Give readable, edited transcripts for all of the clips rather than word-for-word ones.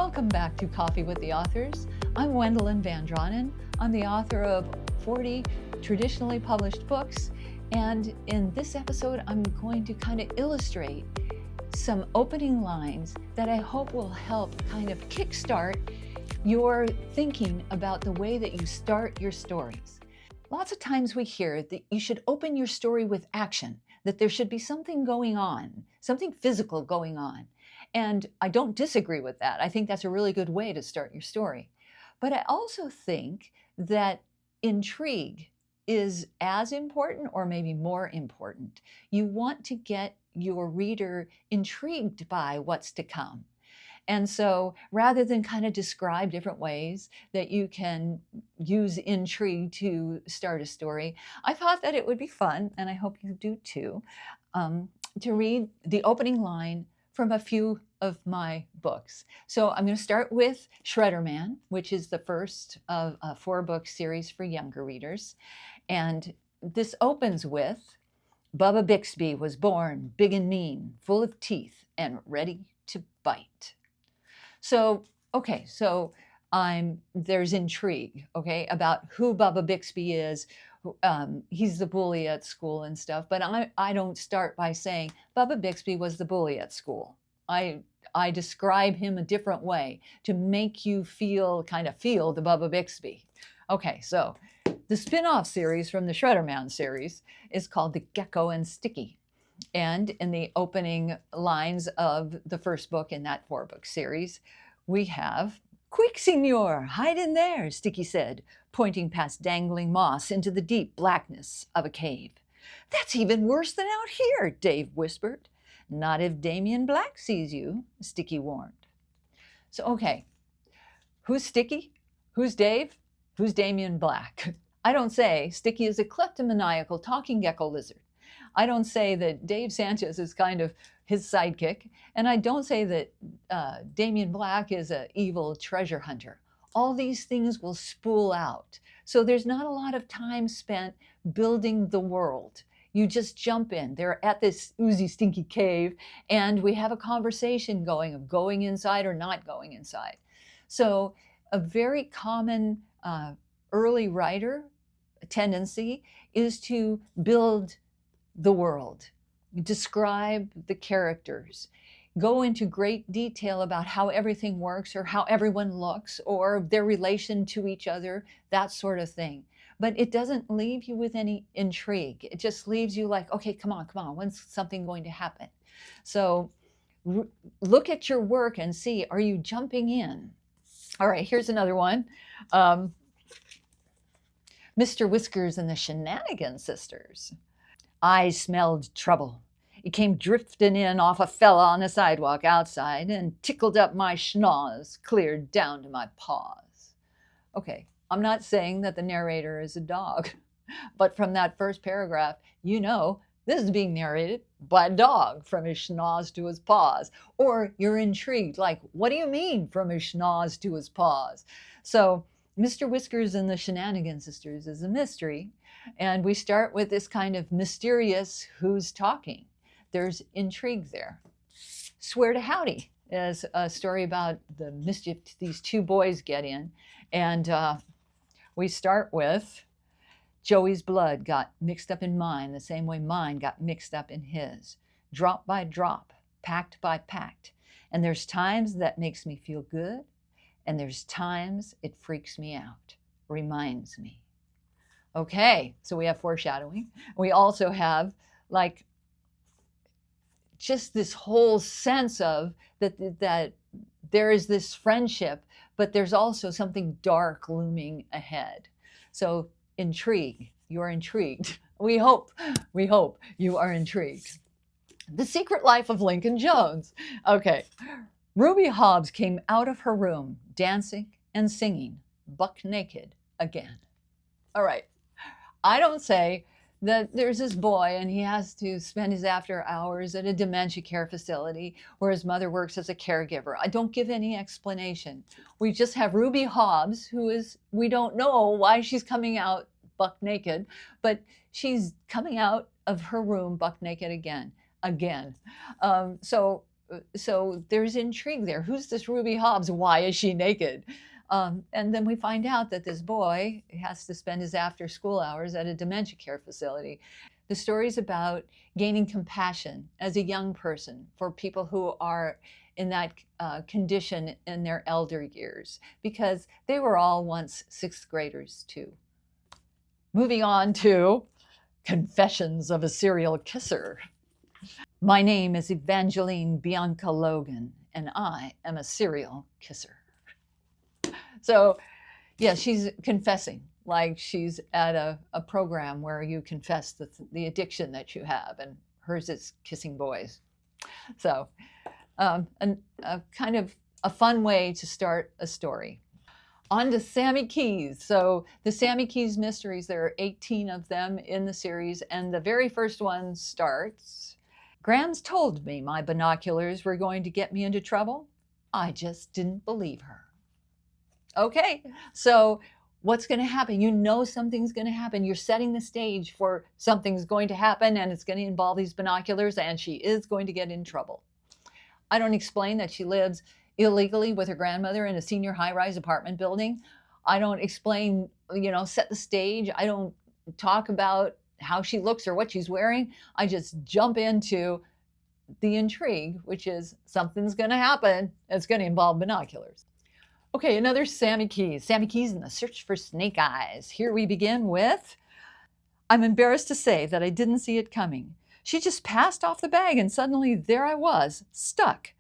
Welcome back to Coffee with the Authors. I'm Wendelin Van Draanen. I'm the author of 40 traditionally published books, and in this episode I'm going to kind of illustrate some opening lines that I hope will help kind of kickstart your thinking about the way that you start your stories. Lots of times we hear that you should open your story with action, that there should be something going on, something physical going on. And I don't disagree with that. I think that's a really good way to start your story. But I also think that intrigue is as important or maybe more important. You want to get your reader intrigued by what's to come. And so rather than kind of describe different ways that you can use intrigue to start a story, I thought that it would be fun, and I hope you do too, to read the opening line from a few of my books. So I'm going to start with SHREDDERMAN, which is the first of a 4-book series for younger readers. And this opens with, Bubba Bixby was born big and mean, full of teeth, and ready to bite. So, okay, so there's intrigue, okay, about who Bubba Bixby is. He's the bully at school and stuff, but I don't start by saying Bubba Bixby was the bully at school. I describe him a different way to make you feel the Bubba Bixby. Okay, so the spin-off series from the SHREDDERMAN series is called The Gecko and Sticky. And in the opening lines of the first book in that 4-book series, we have, "Quick, Signor, hide in there," Sticky said, pointing past dangling moss into the deep blackness of a cave. "That's even worse than out here," Dave whispered. "Not if Damien Black sees you," Sticky warned. So, okay, who's Sticky? Who's Dave? Who's Damien Black? I don't say Sticky is a kleptomaniacal talking gecko lizard. I don't say that Dave Sanchez is kind of his sidekick. And I don't say that Damien Black is an evil treasure hunter. All these things will spool out. So there's not a lot of time spent building the world. You just jump in. They're at this oozy, stinky cave, and we have a conversation going of going inside or not going inside. So a very common early writer tendency is to build the world, describe the characters, go into great detail about how everything works or how everyone looks or their relation to each other, that sort of thing. But it doesn't leave you with any intrigue. It just leaves you like, okay, come on, when's something going to happen? So look at your work and see, are you jumping in? All right, here's another one. Mr. Whiskers and the Shenanigan Sisters. I smelled trouble. It came drifting in off a fella on the sidewalk outside and tickled up my schnoz, clear down to my paws. Okay, I'm not saying that the narrator is a dog, but from that first paragraph, you know this is being narrated by a dog from his schnoz to his paws. Or you're intrigued, like, what do you mean from his schnoz to his paws? So Mr. Whiskers and the Shenanigan Sisters is a mystery, and we start with this kind of mysterious who's talking. There's intrigue there. Swear to Howdy is a story about the mischief these two boys get in, and we start with, Joey's blood got mixed up in mine the same way mine got mixed up in his, drop by drop, pact by pact, and there's times that makes me feel good, and there's times it freaks me out, reminds me. Okay, so we have foreshadowing. We also have like just this whole sense of that there is this friendship, but there's also something dark looming ahead. So intrigue, you're intrigued. We hope you are intrigued. The Secret Life of Lincoln Jones. Okay. Ruby Hobbs came out of her room, dancing and singing, buck naked again. All right. I don't say that there's this boy and he has to spend his after hours at a dementia care facility where his mother works as a caregiver. I don't give any explanation. We just have Ruby Hobbs, we don't know why she's coming out buck naked, but she's coming out of her room buck naked again. So so there's intrigue there. Who's this Ruby Hobbs? Why is she naked? And then we find out that this boy has to spend his after school hours at a dementia care facility. The story is about gaining compassion as a young person for people who are in that condition in their elder years, because they were all once sixth graders too. Moving on to Confessions of a Serial Kisser. My name is Evangeline Bianca Logan, and I am a serial kisser. So, yeah, she's confessing, like she's at a program where you confess the addiction that you have, and hers is kissing boys. So, a kind of a fun way to start a story. On to Sammy Keys. So the Sammy Keys mysteries, there are 18 of them in the series, and the very first one starts, Grams told me my binoculars were going to get me into trouble. I just didn't believe her. Okay, so what's going to happen? You know something's going to happen. You're setting the stage for something's going to happen, and it's going to involve these binoculars, and she is going to get in trouble. I don't explain that she lives illegally with her grandmother in a senior high-rise apartment building. I don't explain, set the stage. I don't talk about how she looks or what she's wearing. I just jump into the intrigue, which is something's going to happen. It's going to involve binoculars. Okay, another Sammy Keys. Sammy Keys and the Search for Snake Eyes. Here we begin with, I'm embarrassed to say that I didn't see it coming. She just passed off the bag and suddenly there I was, stuck.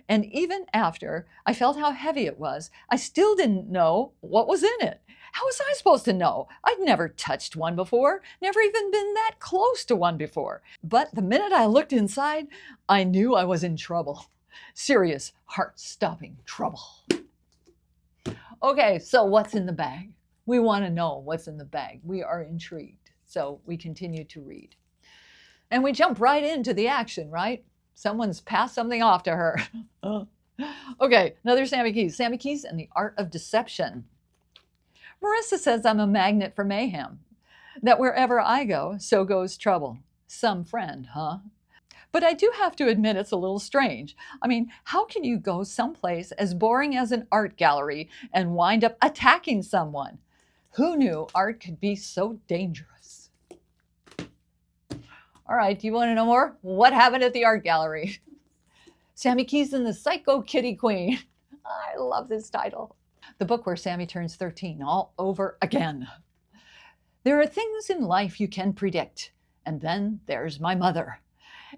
And even after I felt how heavy it was, I still didn't know what was in it. How was I supposed to know? I'd never touched one before, never even been that close to one before. But the minute I looked inside, I knew I was in trouble. Serious, heart-stopping trouble. Okay, so what's in the bag? We want to know what's in the bag. We are intrigued. So we continue to read. And we jump right into the action, right? Someone's passed something off to her. Okay, another Sammy Keys. Sammy Keys and the Art of Deception. Marissa says I'm a magnet for mayhem, that wherever I go, so goes trouble. Some friend, huh? But I do have to admit it's a little strange. I mean, how can you go someplace as boring as an art gallery and wind up attacking someone? Who knew art could be so dangerous? All right, do you want to know more? What happened at the art gallery? Sammy Keys and the Psycho Kitty Queen. I love this title. The book where Sammy turns 13 all over again. There are things in life you can predict, and then there's my mother.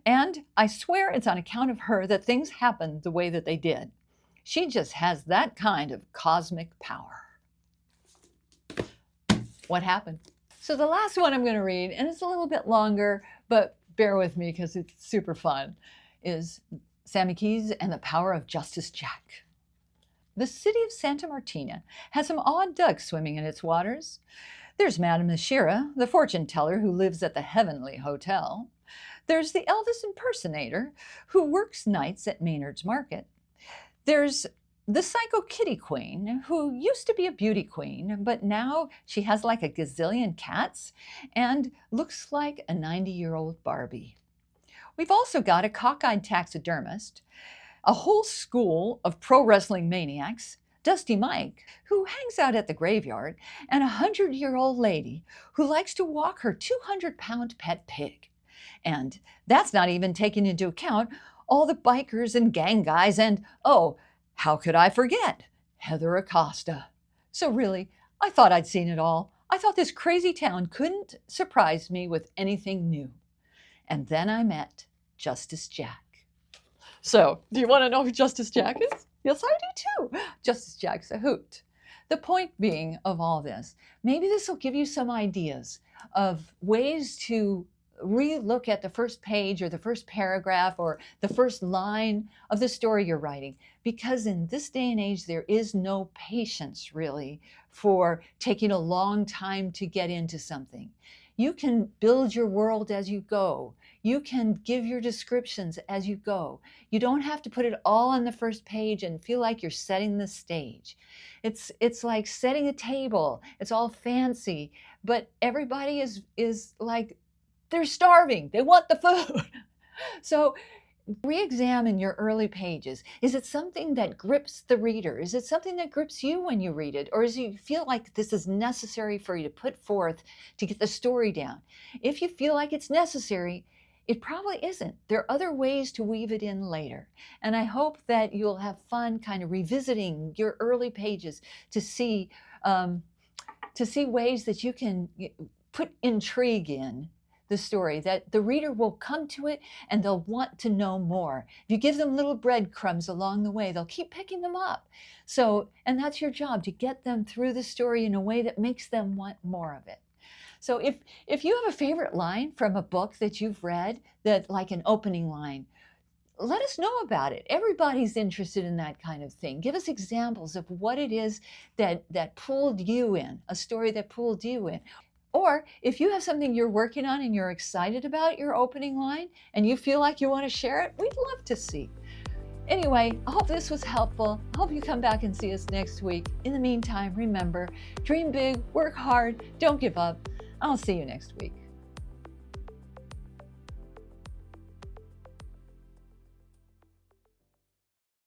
And I swear it's on account of her that things happened the way that they did. She just has that kind of cosmic power. What happened? So the last one I'm going to read, and it's a little bit longer, but bear with me because it's super fun, is Sammy Keys and the Power of Justice Jack. The city of Santa Martina has some odd ducks swimming in its waters. There's Madame Nashira, the fortune teller who lives at the Heavenly Hotel. There's the Elvis impersonator who works nights at Maynard's Market. There's the Psycho Kitty Queen, who used to be a beauty queen, but now she has like a gazillion cats and looks like a 90-year-old Barbie. We've also got a cockeyed taxidermist, a whole school of pro wrestling maniacs, Dusty Mike, who hangs out at the graveyard, and a 100-year-old lady who likes to walk her 200-pound pet pig. And that's not even taking into account all the bikers and gang guys and, oh, how could I forget? Heather Acosta. So really, I thought I'd seen it all. I thought this crazy town couldn't surprise me with anything new. And then I met Justice Jack. So, do you want to know who Justice Jack is? Yes, I do too. Justice Jack's a hoot. The point being of all this, maybe this will give you some ideas of ways to re-look at the first page or the first paragraph or the first line of the story you're writing. Because in this day and age, there is no patience really for taking a long time to get into something. You can build your world as you go. You can give your descriptions as you go. You don't have to put it all on the first page and feel like you're setting the stage. It's like setting a table. It's all fancy, but everybody is like, they're starving. They want the food. So Re-examine your early pages. Is it something that grips the reader? Is it something that grips you when you read it? Or do you feel like this is necessary for you to put forth to get the story down? If you feel like it's necessary, it probably isn't. There are other ways to weave it in later. And I hope that you'll have fun kind of revisiting your early pages to see ways that you can put intrigue in the story, that the reader will come to it and they'll want to know more. If you give them little breadcrumbs along the way, they'll keep picking them up. So, and that's your job, to get them through the story in a way that makes them want more of it. So if you have a favorite line from a book that you've read, that like an opening line, let us know about it. Everybody's interested in that kind of thing. Give us examples of what it is that pulled you in, a story that pulled you in. Or if you have something you're working on and you're excited about your opening line and you feel like you want to share it, we'd love to see. Anyway, I hope this was helpful. I hope you come back and see us next week. In the meantime, remember, dream big, work hard, don't give up. I'll see you next week.